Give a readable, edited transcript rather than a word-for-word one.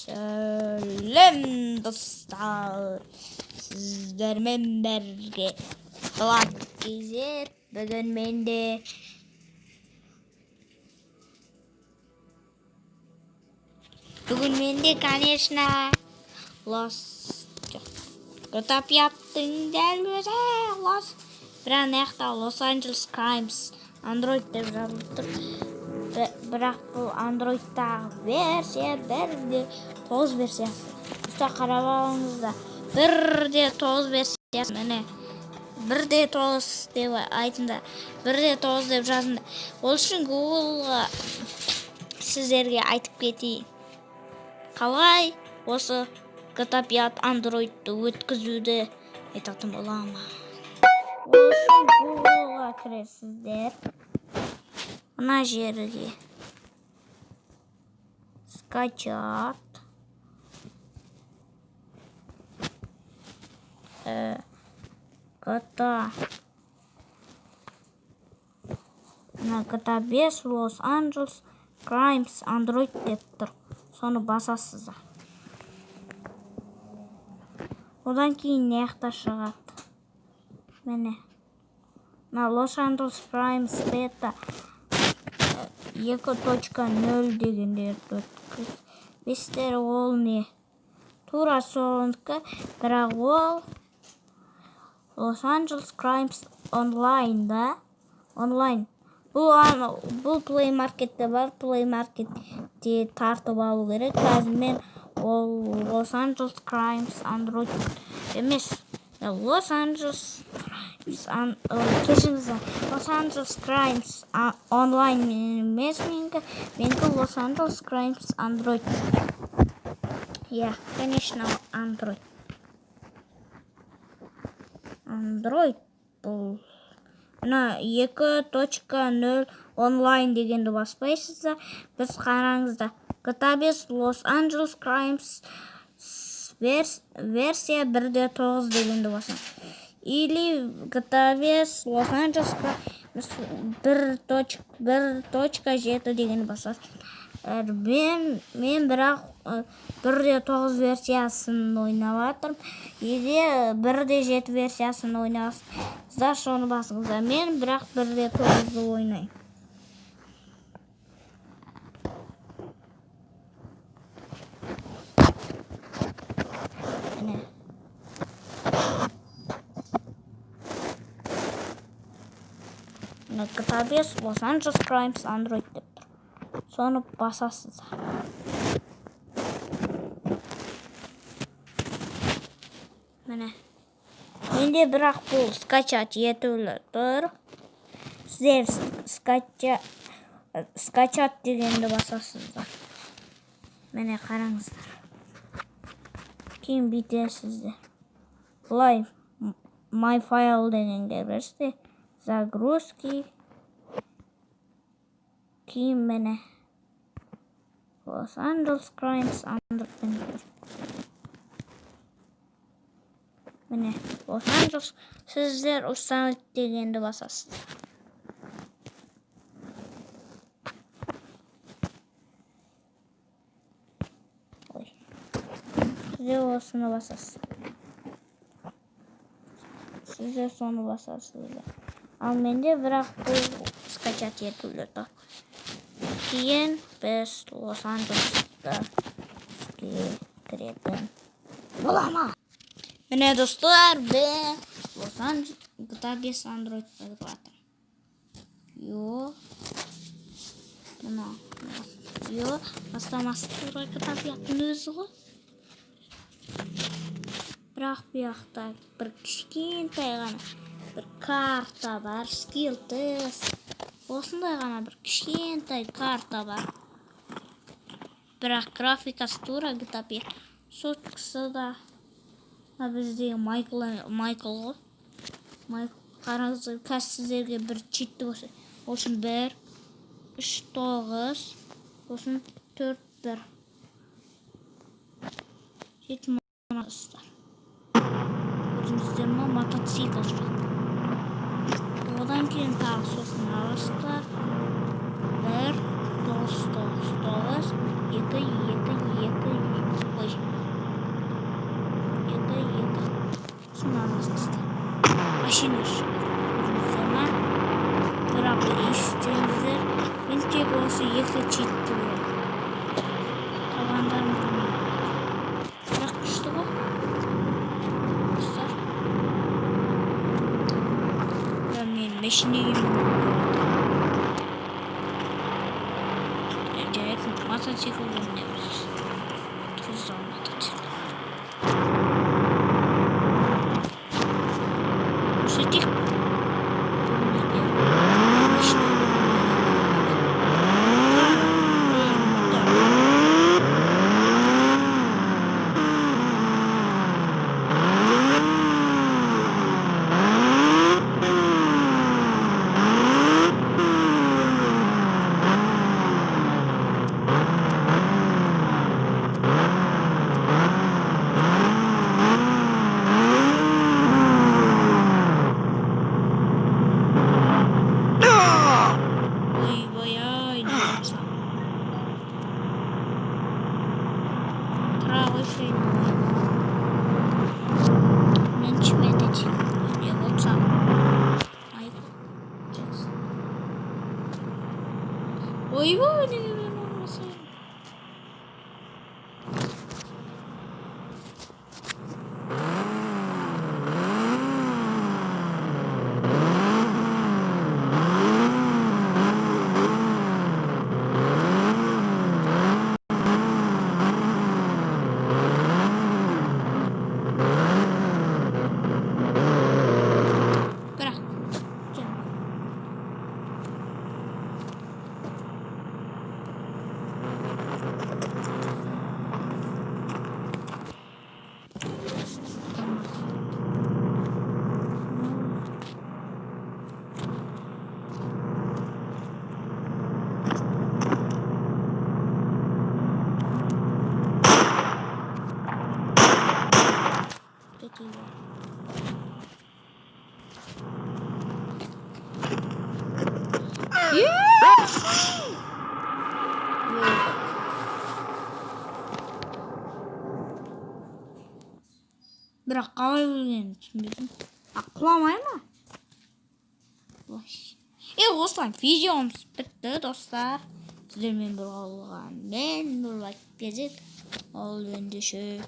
Сәлем достар, сіздермен бірге Влад KZ. Бүгін менде, конечно, GTA 5-тың дәл өзі бірақ мынаяқта Los Angeles Crimes Android деп жазылып тұр. Бірақ бұл Android'тағы версия 1.9 версиясы. Үсті қарап алыңызда 1.9 версиясы. Міне 1.9 деп айтында, 1.9 деп жазында. Ол үшін Google сіздерге айтып кетейін. Қалай осы GTA 5 Android'ты өткізуді айтатын боламын. Ол үшін Google-ға кіресіздер. Мына жерге скачать GTA 5 Los Angeles Crimes Android деп тұр. Соны басасыздар. Одан кейін неяқта шығады. Міне. Los Angeles Crimes Beta 2.0 дегендерді өткізбестер. Ол не? Тура соныкі, бірақ ол Los Angeles Crimes Online да. Онлайн. Бұл Play Market'те бар. Play Market'те тартып алу керек. Қазір мен ол Los Angeles Crimes Android емес. Los Angeles кешіңіздер. Los Angeles Crimes Online емес менгі Los Angeles Crimes Android. Конечно, Android. Android бұл. Мына 2.0 онлайн дегенді баспайсыздар. Біз қараңыздар. GTA 5 Los Angeles Crimes версия 1.9 дегенді басам. Или GTA 5 Los Angeles Crimes 1.7 дегенді басам. Мен бірақ 1.9 версиясын ойнаватырмын. Или 1.7 версиясын ойнаватырмын. Соны басыңыздар. Мен бірақ 1.9-ды ойнайым. GTA 5 Los Angeles Crimes Android деп тұр. Соны басасыздар. Міне. Менде бірақ бұл скачать етулі тұр. Сіздер скачать дегенді басасыздар. Міне қараңыздар. Кейін бүйтесіздер. Бұлай My File дегенге берсте. Загрузки. Кейін міне Los Angeles Crimes Android. Міне Los Angeles сіздер установить дегенді басасыздар. Сіздер осыны басасыздар. Сіздер соны басасыздар. Ал менде бірақ бұл скачать етулі тұр. Кейін біз Los Angeles'та кіретін боламыз. Міне достар, мен Los Angeles GTA 5 Android деп жатыр. Бастамасы тура GTA 5-тің өзі ғой. Бірақ бұяқта бір кішкентай ғана бір карта бар, skill test. Осындай ғана бір кішкентай карта бар. Бірақ графикасы тура GTA 5. Соткысы да біздегі Майкл ғой. Қараңыздар, қазір сіздерге бір читті болса. Осын 1, 3, 9, осын 4, 1. Жетім мұнастар. Өзіңіздер ма мотоцикл жоқ. Одан кейін тағы сосын алыстар. 1, 9, 9, 9, 2, 2, 2, 5. gün. Acayip motosikl oynuyoruz. Tuzla motosikl. Sıcak. Ой, вау, не вернулся. Бірақ қалай өлгенін түсінбедім. Құламай ма? Осылай видеомыз бітті, достар. Сіздермен бір болған мен Нұрлыбек Газет. Ол ендеше